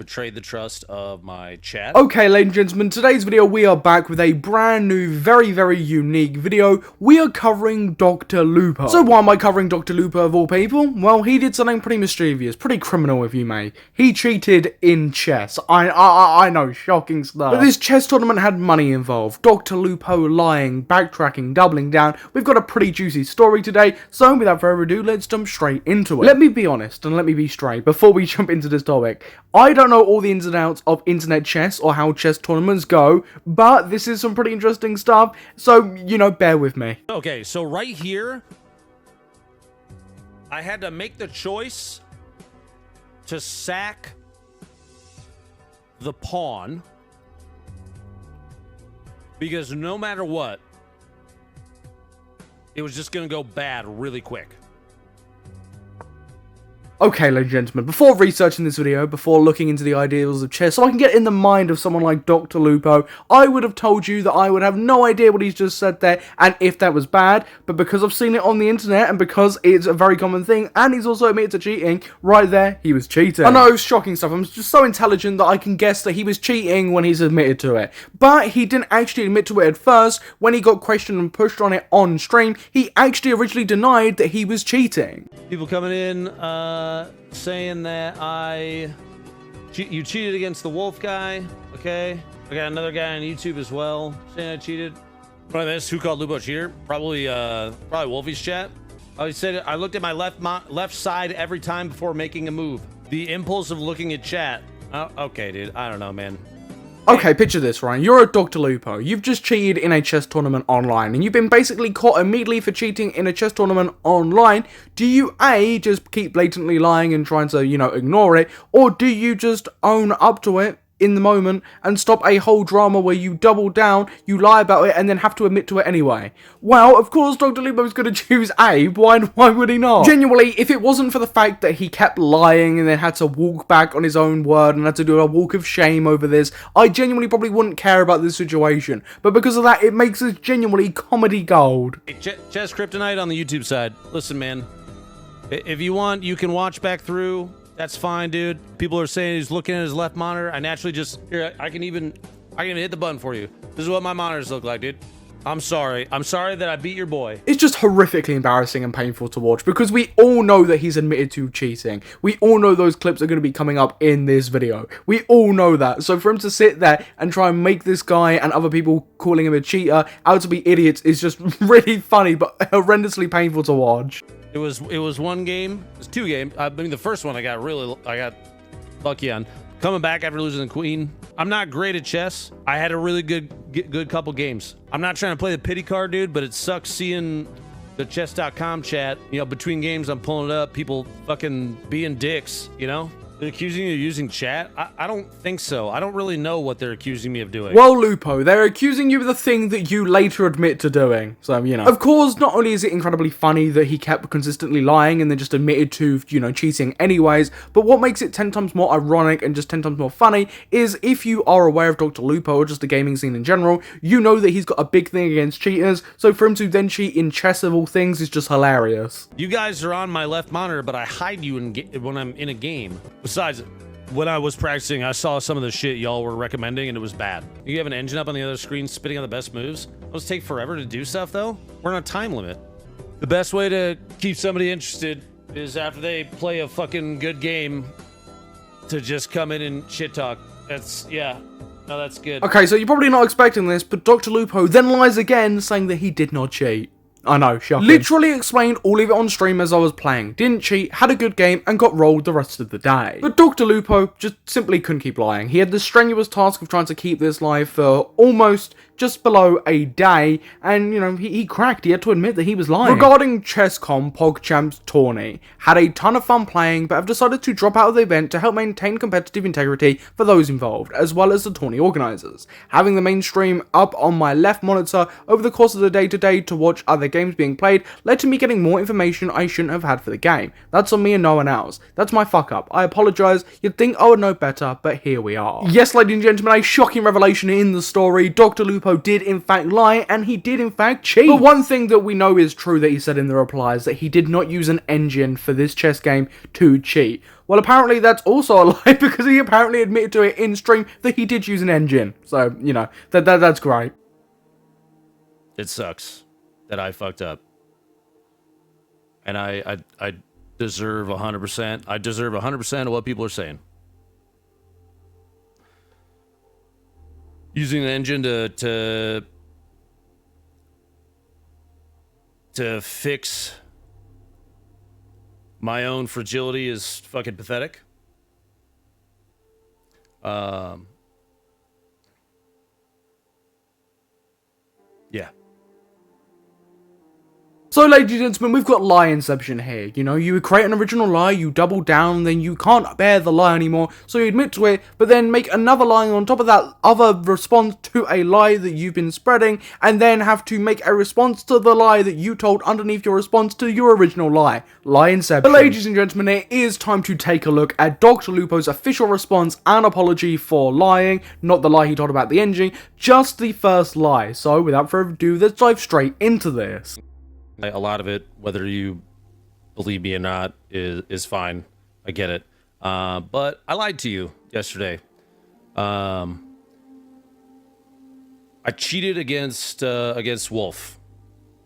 betrayed the trust of my chat. Okay, ladies and gentlemen, today's video we are back with a brand new, very unique video. We are covering Dr.Lupo. So why am I covering Dr.Lupo of all people? Well, he did something pretty mischievous, pretty criminal if you may. He cheated in chess. I know, shocking stuff. But this chess tournament had money involved. Dr.Lupo lying, backtracking, doubling down. We've got a pretty juicy story today, so without further ado, let's jump straight into it. Let me be honest and let me be straight before we jump into this topic. I don't know all the ins and outs of internet chess or how chess tournaments go, but this is some pretty interesting stuff, so, you know, bear with me. Okay, so right here, I had to make the choice to sack the pawn, because no matter what, it was just going to go bad really quick. Okay, ladies and gentlemen, before researching this video, before looking into the ideals of chess, so I can get in the mind of someone like Dr.Lupo, I would have told you that I would have no idea what he's just said there, and if that was bad, but because I've seen it on the internet, and because it's a very common thing, and he's also admitted to cheating, right there, he was cheating. I know, shocking stuff, I'm just so intelligent that I can guess that he was cheating when he's admitted to it, but he didn't actually admit to it at first. When he got questioned and pushed on it on stream, he actually originally denied that he was cheating. People coming in, saying that you cheated against the wolf guy. Okay, I got another guy on YouTube as well saying I cheated. What I missed? Who called Lupo a cheater? Probably Wolfie's chat. Oh, he said I looked at my left side every time before making a move. The impulse of looking at chat. Oh, okay, dude. I don't know, man. Okay, picture this, Ryan. You're a Dr.Lupo. You've just cheated in a chess tournament online, and you've been basically caught immediately for cheating in a chess tournament online. Do you A, just keep blatantly lying and trying to, you know, ignore it, or do you just own up to it in the moment and stop a whole drama where you double down, you lie about it, and then have to admit to it anyway? Well, of course, Dr.Lupo is going to choose A. Why would he not? Genuinely, if it wasn't for the fact that he kept lying and then had to walk back on his own word and had to do a walk of shame over this, I genuinely probably wouldn't care about this situation. But because of that, it makes this genuinely comedy gold. Hey, Chess Kryptonite on the YouTube side. Listen, man, if you want, you can watch back through. That's fine, dude. People are saying he's looking at his left monitor. I naturally just here. I can even hit the button for you. This is what my monitors look like, dude. I'm sorry. I'm sorry that I beat your boy. It's just horrifically embarrassing and painful to watch because we all know that he's admitted to cheating. We all know those clips are going to be coming up in this video. We all know that. So for him to sit there and try and make this guy and other people calling him a cheater out to be idiots is just really funny but horrendously painful to watch. It was one game. It was two games. I mean, the first one I got lucky on. Coming back after losing the queen. I'm not great at chess. I had a really good couple games. I'm not trying to play the pity card, dude, but it sucks seeing the chess.com chat. You know, between games, I'm pulling it up. People fucking being dicks, you know? They're accusing you of using chat? I don't think so. I don't really know what they're accusing me of doing. Well, Lupo, they're accusing you of the thing that you later admit to doing. So, you know. Of course, not only is it incredibly funny that he kept consistently lying and then just admitted to, you know, cheating anyways, but what makes it 10 times more ironic and just 10 times more funny is if you are aware of Dr.Lupo or just the gaming scene in general, you know that he's got a big thing against cheaters, so for him to then cheat in chess of all things is just hilarious. You guys are on my left monitor, but I hide you when I'm in a game. Besides, when I was practicing, I saw some of the shit y'all were recommending, and it was bad. You have an engine up on the other screen spitting out the best moves. Those take forever to do stuff, though. We're on a time limit. The best way to keep somebody interested is after they play a fucking good game to just come in and shit talk. That's good. Okay, so you're probably not expecting this, but Dr.Lupo then lies again, saying that he did not cheat. I know, shocking. Literally explained all of it on stream as I was playing. Didn't cheat, had a good game, and got rolled the rest of the day. But Dr.Lupo just simply couldn't keep lying. He had the strenuous task of trying to keep this live for almost just below a day, and, you know, he cracked. He had to admit that he was lying. Regarding ChessCom PogChamps tourney, had a ton of fun playing, but have decided to drop out of the event to help maintain competitive integrity for those involved, as well as the tourney organisers. Having the main stream up on my left monitor over the course of the day today to watch other games being played led to me getting more information I shouldn't have had for the game. That's on me and no one else. That's my fuck up. I apologise. You'd think I would know better, but here we are. Yes, ladies and gentlemen, a shocking revelation in the story. Dr.Lupo did in fact lie, and he did in fact cheat. But one thing that we know is true that he said in the replies, that he did not use an engine for this chess game to cheat. Well, apparently that's also a lie because he apparently admitted to it in stream that he did use an engine. So, you know, that's great. It sucks that I fucked up. And I deserve 100%. I deserve 100% of what people are saying. Using an engine to fix my own fragility is fucking pathetic. Yeah. So, ladies and gentlemen, we've got lie inception here. You know, you create an original lie, you double down, then you can't bear the lie anymore, so you admit to it, but then make another lie on top of that other response to a lie that you've been spreading, and then have to make a response to the lie that you told underneath your response to your original lie. Lie inception. But ladies and gentlemen, it is time to take a look at Dr. Lupo's official response and apology for lying. Not the lie he told about the engine, just the first lie. So, without further ado, let's dive straight into this. A lot of it, whether you believe me or not, is fine. I get it. But I lied to you yesterday. I cheated against Wolf.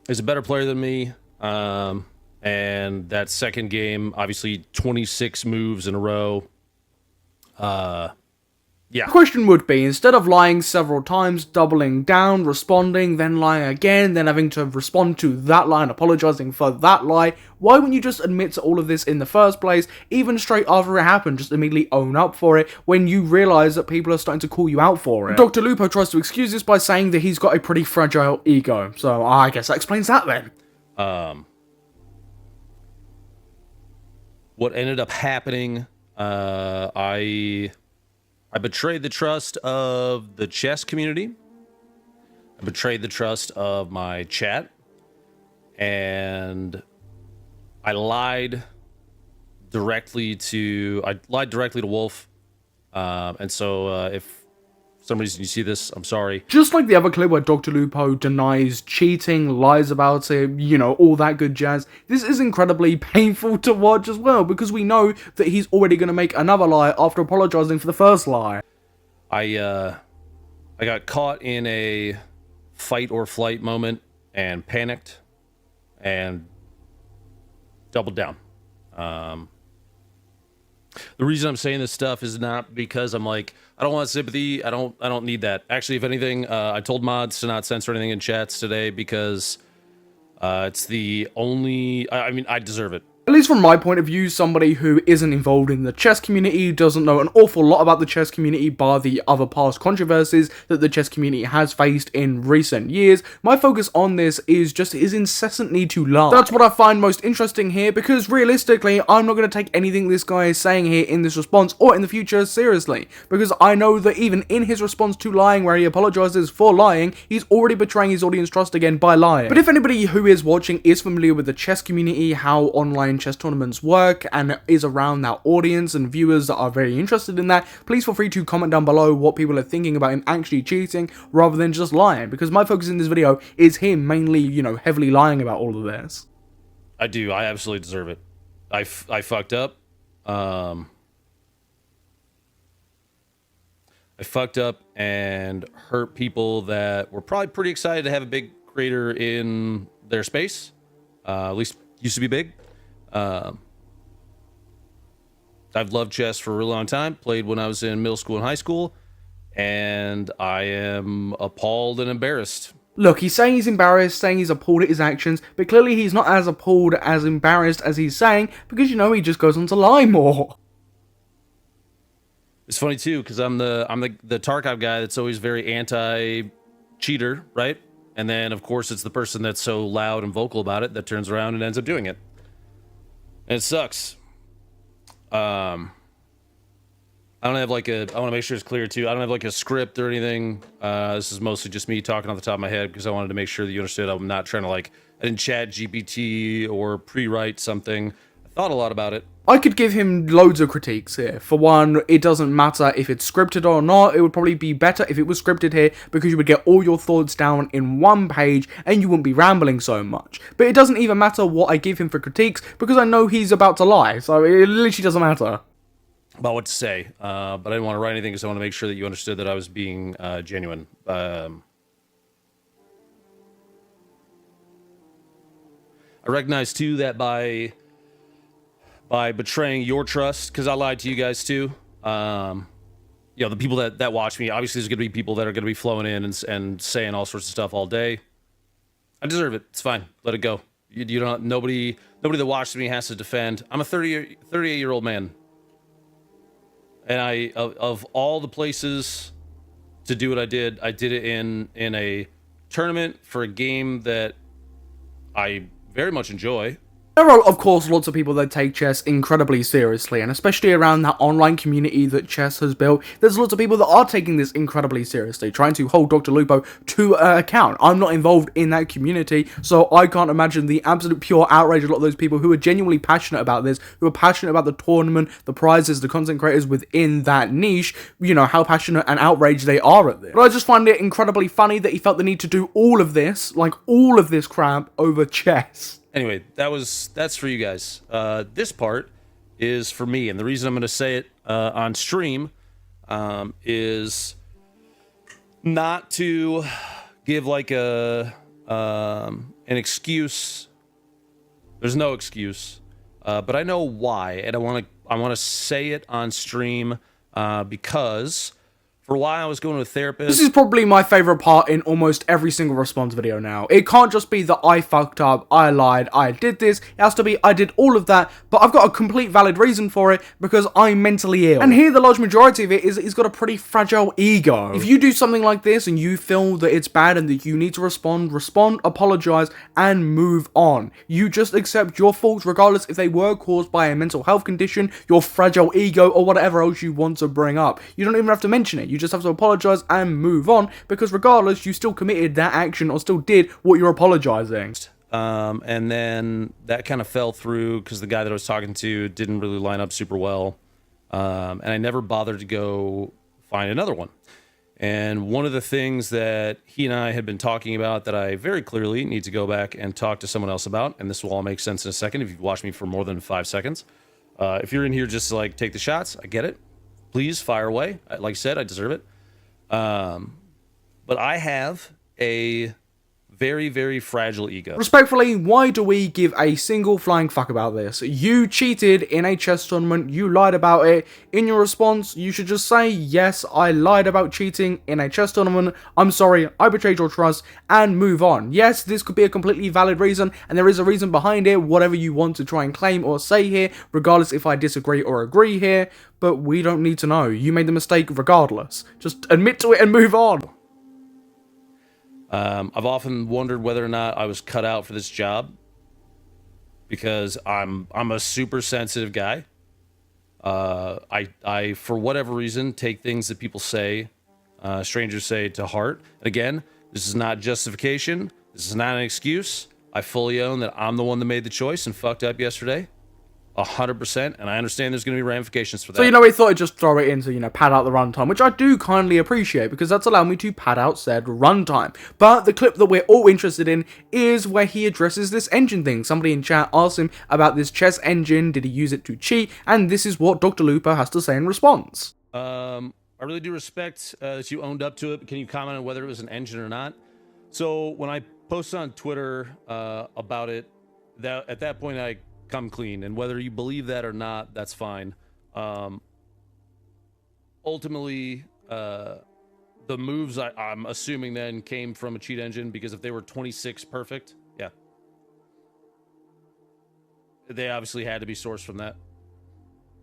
He's a better player than me. And that second game, obviously 26 moves in a row. Yeah. The question would be, instead of lying several times, doubling down, responding, then lying again, then having to respond to that lie and apologizing for that lie, why wouldn't you just admit to all of this in the first place, even straight after it happened, just immediately own up for it when you realize that people are starting to call you out for it? Dr. Lupo tries to excuse this by saying that he's got a pretty fragile ego, so I guess that explains that then. What ended up happening, I betrayed the trust of the chess community. I betrayed the trust of my chat. And I lied directly to Wolf. And so if for some reason you see this, I'm sorry. Just like the other clip where Dr. Lupo denies cheating, lies about it, you know, all that good jazz, this is incredibly painful to watch as well, because we know that he's already going to make another lie after apologizing for the first lie. I got caught in a fight or flight moment and panicked and doubled down. The reason I'm saying this stuff is not because I'm like, I don't want sympathy. I don't need that. Actually, if anything, I told mods to not censor anything in chats today because it's the only, I mean, I deserve it. At least from my point of view, somebody who isn't involved in the chess community, doesn't know an awful lot about the chess community bar the other past controversies that the chess community has faced in recent years, my focus on this is just his incessant need to lie. That's what I find most interesting here, because realistically, I'm not going to take anything this guy is saying here in this response or in the future seriously, because I know that even in his response to lying where he apologizes for lying, he's already betraying his audience trust again by lying. But if anybody who is watching is familiar with the chess community, how online chess tournaments work, and is around that audience and viewers that are very interested in that, please feel free to comment down below what people are thinking about him actually cheating rather than just lying, because my focus in this video is him mainly, you know, heavily lying about all of this. I do. I absolutely deserve it. I fucked up. I fucked up and hurt people that were probably pretty excited to have a big creator in their space. At least used to be big. I've loved chess for a really long time, played when I was in middle school and high school, and I am appalled and embarrassed. Look, he's saying he's embarrassed, saying he's appalled at his actions, but clearly he's not as appalled, as embarrassed as he's saying, because, you know, he just goes on to lie more. It's funny too, because I'm the Tarkov guy that's always very anti-cheater, right? And then, of course, it's the person that's so loud and vocal about it that turns around and ends up doing it. And it sucks. I don't have like I want to make sure it's clear too. I don't have like a script or anything. This is mostly just me talking off the top of my head because I wanted to make sure that you understood I'm not trying to I didn't chat GPT or pre-write something. I thought a lot about it. I could give him loads of critiques here. For one, it doesn't matter if it's scripted or not. It would probably be better if it was scripted here, because you would get all your thoughts down in one page and you wouldn't be rambling so much. But it doesn't even matter what I give him for critiques, because I know he's about to lie, so it literally doesn't matter. about what to say, but I didn't want to write anything because I want to make sure that you understood that I was being genuine. I recognize too that by betraying your trust, because I lied to you guys too. You know, the people that watch me, obviously there's going to be people that are going to be flowing in and saying all sorts of stuff all day. I deserve it. It's fine. Let it go. You don't. Nobody that watches me has to defend. I'm a 38-year-old man, and of all the places to do what I did it in a tournament for a game that I very much enjoy. There are, of course, lots of people that take chess incredibly seriously, and especially around that online community that chess has built, there's lots of people that are taking this incredibly seriously, trying to hold Dr.Lupo to account. I'm not involved in that community, so I can't imagine the absolute pure outrage of a lot of those people who are genuinely passionate about this, who are passionate about the tournament, the prizes, the content creators within that niche, you know, how passionate and outraged they are at this. But I just find it incredibly funny that he felt the need to do all of this, like all of this crap, over chess. Anyway, that's for you guys. This part is for me, and the reason I'm going to say it on stream is not to give like an excuse. There's no excuse, but I know why, and I want to say it on stream because. For a while, I was going to a therapist. This is probably my favorite part in almost every single response video now. It can't just be that I fucked up, I lied, I did this. It has to be I did all of that, but I've got a complete valid reason for it because I'm mentally ill. And here, the large majority of it is he's got a pretty fragile ego. If you do something like this and you feel that it's bad and that you need to respond, apologize, and move on. You just accept your faults regardless if they were caused by a mental health condition, your fragile ego, or whatever else you want to bring up. You don't even have to mention it. You just have to apologize and move on, because regardless, you still committed that action or still did what you're apologizing. And then that kind of fell through because the guy that I was talking to didn't really line up super well. And I never bothered to go find another one. And one of the things that he and I had been talking about that I very clearly need to go back and talk to someone else about, and this will all make sense in a second if you've watched me for more than 5 seconds. If you're in here just to like take the shots, I get it. Please fire away. Like I said, I deserve it. But I have a very, very fragile ego. Respectfully, why do we give a single flying fuck about this? You cheated in a chess tournament, you lied about it. In your response, you should just say, yes, I lied about cheating in a chess tournament, I'm sorry, I betrayed your trust, and move on. Yes, this could be a completely valid reason, and there is a reason behind it, whatever you want to try and claim or say here, regardless if I disagree or agree here, but we don't need to know. You made the mistake regardless. Just admit to it and move on. I've often wondered whether or not I was cut out for this job because I'm a super sensitive guy. I for whatever reason take things that people say, strangers say, to heart. And again, this is not justification. This is not an excuse. I fully own that I'm the one that made the choice and fucked up yesterday. 100%, and I understand there's going to be ramifications for that. So, you know, we thought I'd just throw it in to, you know, pad out the runtime, which I do kindly appreciate, because that's allowed me to pad out said runtime. But the clip that we're all interested in is where he addresses this engine thing. Somebody in chat asked him about this chess engine, did he use it to cheat, and this is what Dr.Lupo has to say in response. I really do respect that you owned up to it, but can you comment on whether it was an engine or not? So, when I posted on Twitter about it, at that point I come clean, and whether you believe that or not, that's fine. Ultimately, the moves I'm assuming then came from a cheat engine, because if they were 26 perfect, yeah, they obviously had to be sourced from that.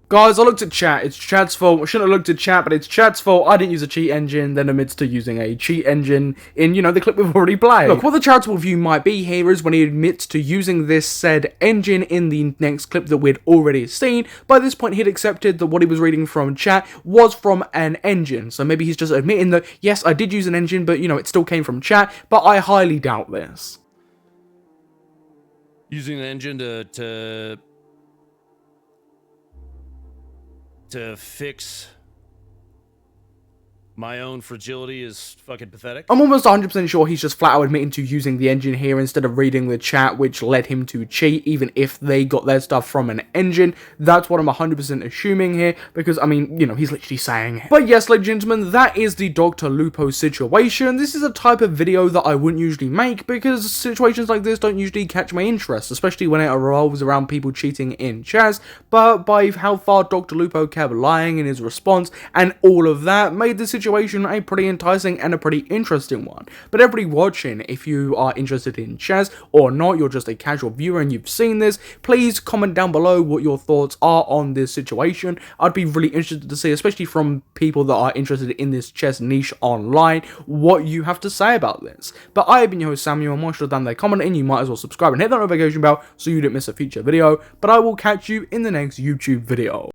Guys, I looked at chat. It's chat's fault. I shouldn't have looked at chat, but it's chat's fault. I didn't use a cheat engine, then admits to using a cheat engine in, you know, the clip we've already played. Look, what the charitable view might be here is when he admits to using this said engine in the next clip that we'd already seen. By this point, he'd accepted that what he was reading from chat was from an engine. So maybe he's just admitting that, yes, I did use an engine, but, you know, it still came from chat. But I highly doubt this. Using an engine to fix My own fragility is fucking pathetic. I'm almost 100% sure he's just flat out admitting to using the engine here instead of reading the chat, which led him to cheat, even if they got their stuff from an engine. That's what I'm 100% assuming here, because, I mean, you know, he's literally saying it. But yes, ladies and gentlemen, that is the Dr.Lupo situation. This is a type of video that I wouldn't usually make, because situations like this don't usually catch my interest, especially when it revolves around people cheating in chess. But by how far Dr.Lupo kept lying in his response, and all of that, made the situation a pretty enticing and a pretty interesting one. But everybody watching, if you are interested in chess or not, you're just a casual viewer and you've seen this, please comment down below what your thoughts are on this situation. I'd be really interested to see, especially from people that are interested in this chess niche online, what you have to say about this. But I have been your host Samuel, and once you're done there commenting, you might as well subscribe and hit that notification bell so you don't miss a future video. But I will catch you in the next YouTube video.